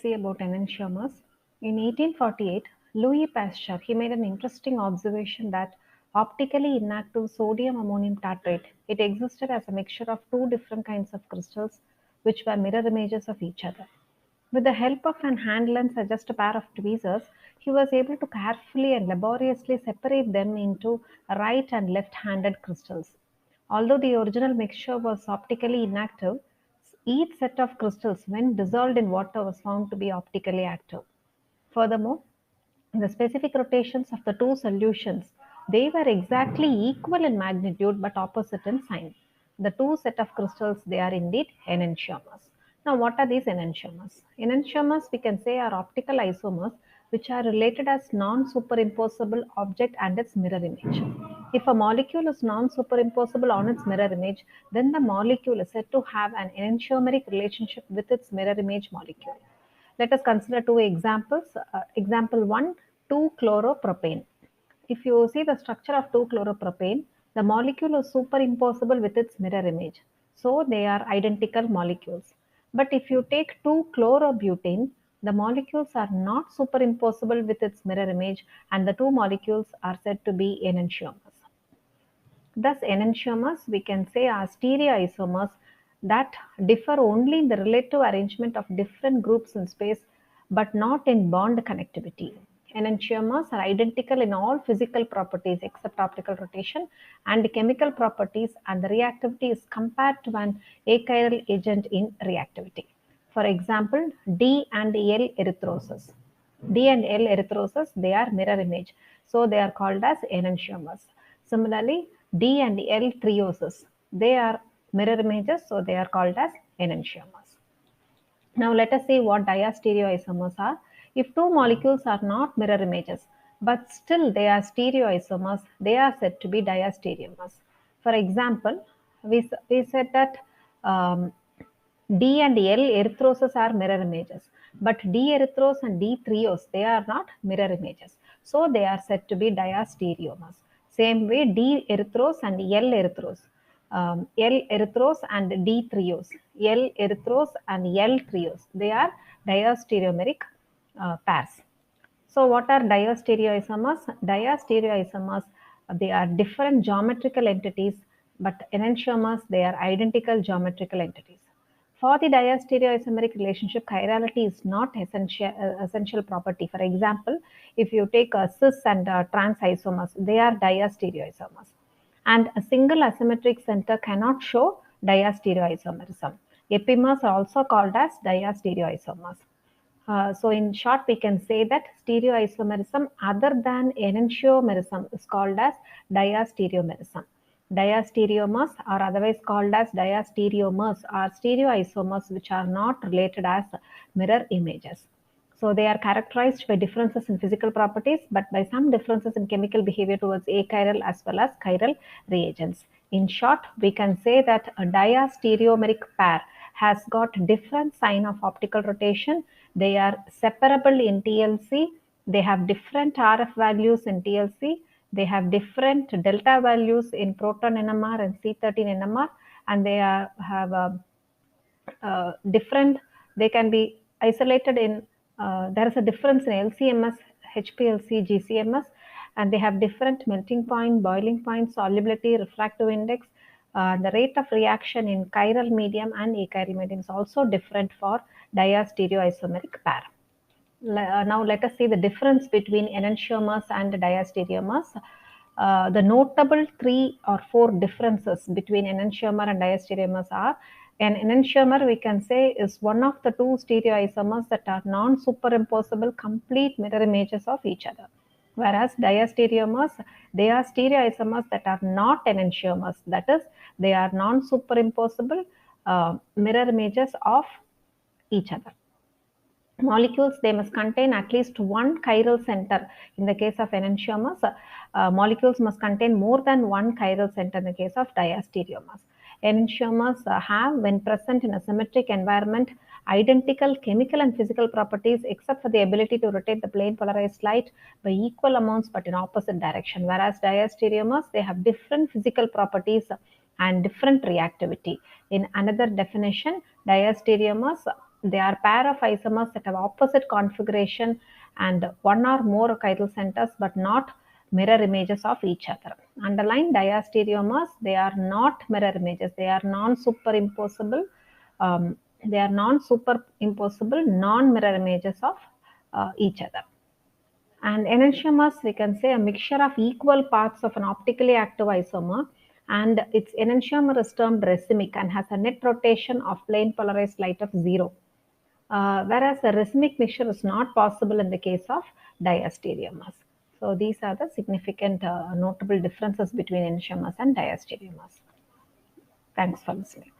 See about enantiomers. In 1848, Louis Pasteur he made an interesting observation that optically inactive sodium ammonium tartrate it existed as a mixture of two different kinds of crystals which were mirror images of each other. With the help of an hand lens and just a pair of tweezers, he was able to carefully and laboriously separate them into right and left handed crystals. Although the original mixture was optically inactive, each set of crystals, when dissolved in water, was found to be optically active. Furthermore, the specific rotations of the two solutions they were exactly equal in magnitude but opposite in sign. The two set of crystals they are indeed enantiomers. Now, what are these enantiomers? Enantiomers we can say are optical isomers which are related as non-superimposable object and its mirror image. If a molecule is non-superimposable on its mirror image, then the molecule is said to have an enantiomeric relationship with its mirror image molecule. Let us consider two examples. Example 1, 2-chloropropane. If you see the structure of 2-chloropropane, the molecule is superimposable with its mirror image. So they are identical molecules. But if you take 2-chlorobutane, the molecules are not superimposable with its mirror image and the two molecules are said to be enantiomers. Thus, enantiomers we can say are stereoisomers that differ only in the relative arrangement of different groups in space but not in bond connectivity. Enantiomers are identical in all physical properties except optical rotation and chemical properties, and the reactivity is compared to an achiral agent in reactivity. For example, D and L erythrosis. D and L erythrosis, they are mirror image. So they are called as enantiomers. Similarly, D and L triosis, they are mirror images. So they are called as enantiomers. Now let us see what diastereoisomers are. If two molecules are not mirror images, but still they are stereoisomers, they are said to be diastereomers. For example, we said that um, D and L erythrosis are mirror images, but D erythros and D trios they are not mirror images. So they are said to be diastereomers. Same way D erythros and L erythros. L erythros and D trios. L erythros and L trios. They are diastereomeric pairs. So, what are diastereoisomers? Diastereoisomers, they are different geometrical entities, but enantiomers, they are identical geometrical entities. For the diastereoisomeric relationship, chirality is not essential property. For example, if you take cis and trans isomers, they are diastereoisomers. And a single asymmetric center cannot show diastereoisomerism. Epimers are also called as diastereoisomers. So in short, we can say that stereoisomerism other than enantiomerism is called as diastereomerism. Diastereomers are otherwise called as diastereomers are stereoisomers which are not related as mirror images. So they are characterized by differences in physical properties, but by some differences in chemical behavior towards achiral as well as chiral reagents. In short, we can say that a diastereomeric pair has got different sign of optical rotation. They are separable in TLC. They have different RF values in TLC. They have different delta values in proton NMR and C13 NMR, and they have different. They can be isolated in. There is a difference in LCMS, HPLC, GCMS, and they have different melting point, boiling point, solubility, refractive index. The rate of reaction in chiral medium and achiral medium is also different for diastereoisomeric pair. Now let us see the difference between enantiomers and diastereomers. The notable three or four differences between enantiomer and diastereomers are: an enantiomer we can say is one of the two stereoisomers that are non-superimposable complete mirror images of each other. Whereas diastereomers, they are stereoisomers that are not enantiomers, that is, they are non-superimposable mirror images of each other. Molecules they must contain at least one chiral center. In the case of enantiomers, molecules must contain more than one chiral center. In the case of diastereomers, enantiomers have, when present in a symmetric environment, identical chemical and physical properties except for the ability to rotate the plane polarized light by equal amounts but in opposite direction, whereas diastereomers they have different physical properties and different reactivity. In another definition, diastereomers They are pair of isomers that have opposite configuration and one or more chiral centers but not mirror images of each other. Underline diastereomers, they are not mirror images. They are non-superimposable. They are non-superimposable, non-mirror images of each other. And enantiomers, we can say a mixture of equal parts of an optically active isomer, and its enantiomer is termed racemic and has a net rotation of plane polarized light of 0. Whereas the racemic mixture is not possible in the case of diastereomers. So these are the significant notable differences between enantiomers and diastereomers. Thanks for listening.